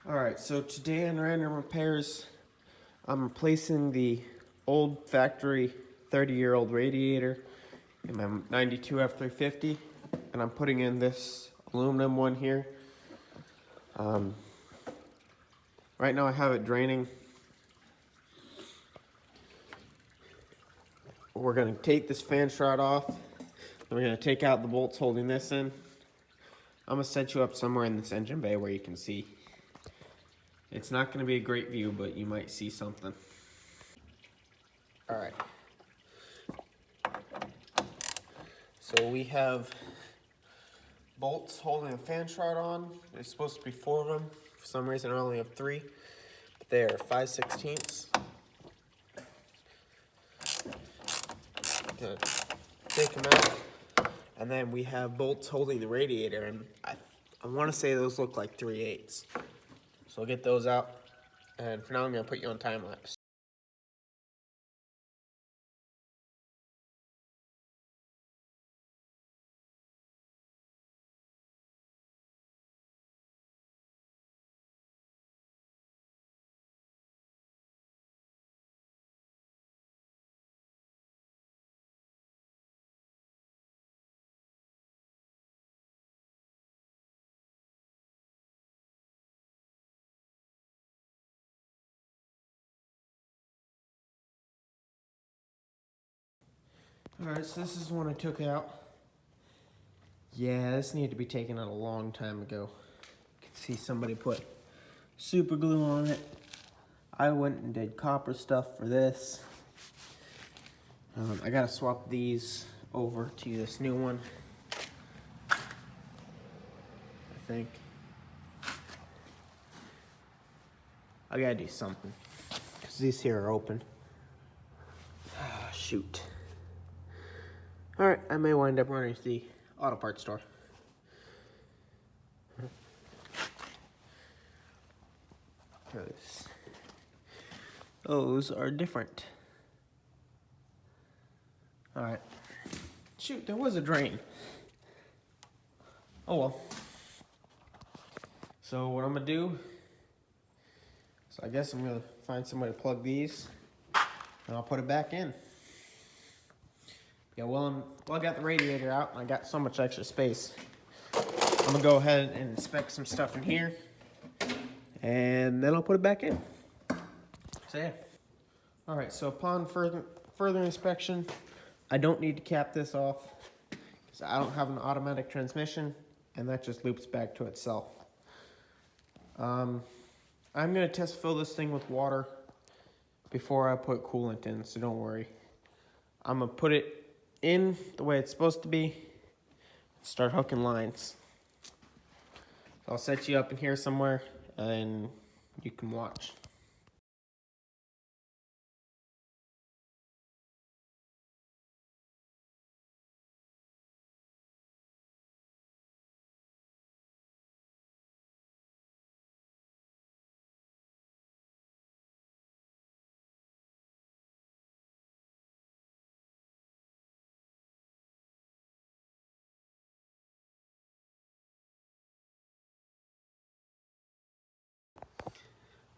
Alright, so today on Random Repairs, I'm replacing the old factory 30-year-old radiator in my 92 F350, and I'm putting in this aluminum one here. Right now I have it draining. We're going to take this fan shroud off, and we're going to take out the bolts holding this in. I'm going to set you up somewhere in this engine bay where you can see. It's not going to be a great view, but you might see something. Alright. So we have bolts holding a fan shroud on. There's supposed to be 4 of them. For some reason I only have 3. But they are 5/16. Gonna take them out. And then we have bolts holding the radiator, and I want to say those look like 3/8. So I'll get those out. And for now I'm going to put you on time lapse. Alright, so this is the one I took out. Yeah, this needed to be taken out a long time ago. You can see somebody put super glue on it. I went and did copper stuff for this. I gotta swap these over to this new one, I think. I gotta do something, because these here are open. Shoot. Alright, I may wind up running to the auto parts store. Because those are different. Alright. Shoot, there was a drain. Oh well. So what I'm gonna do, I guess I'm gonna find somewhere to plug these, and I'll put it back in. Yeah, well, I got the radiator out, and I got so much extra space. I'm gonna go ahead and inspect some stuff in here, and then I'll put it back in. So yeah. All right, so upon further inspection, I don't need to cap this off, because I don't have an automatic transmission, and that just loops back to itself. I'm gonna test fill this thing with water before I put coolant in, so don't worry. I'm gonna put it in the way it's supposed to be, start hooking lines. So I'll set you up in here somewhere, and you can watch.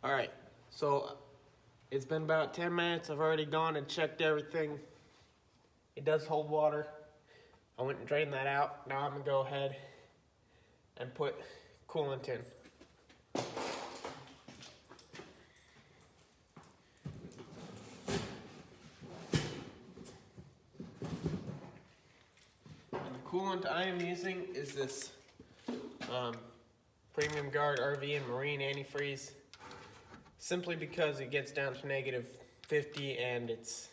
All right, so it's been about 10 minutes. I've already gone and checked everything. It does hold water. I went and drained that out. Now I'm gonna go ahead and put coolant in. And the coolant I am using is this Premium Guard RV and Marine antifreeze. Simply because it gets down to -50 and it's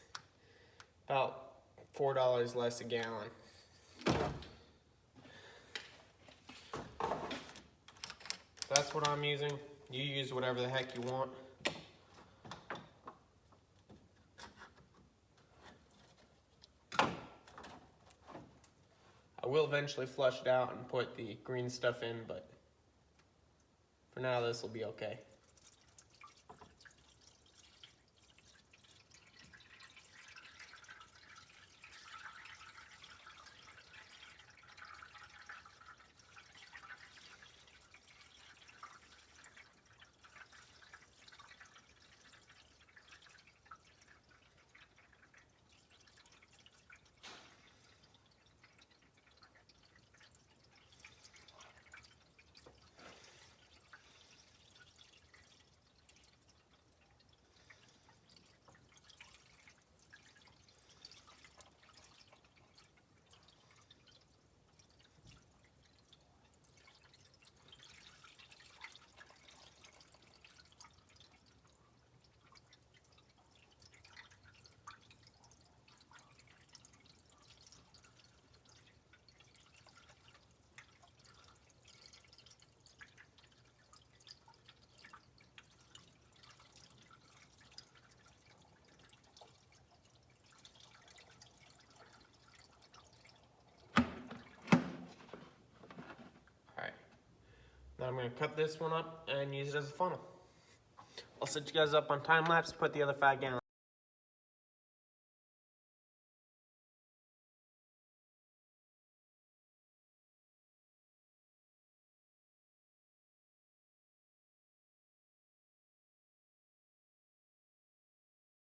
about $4 less a gallon. That's what I'm using. You use whatever the heck you want. I will eventually flush it out and put the green stuff in, but for now this will be okay. I'm gonna cut this one up and use it as a funnel. I'll set you guys up on time lapse, put the other 5 gallons.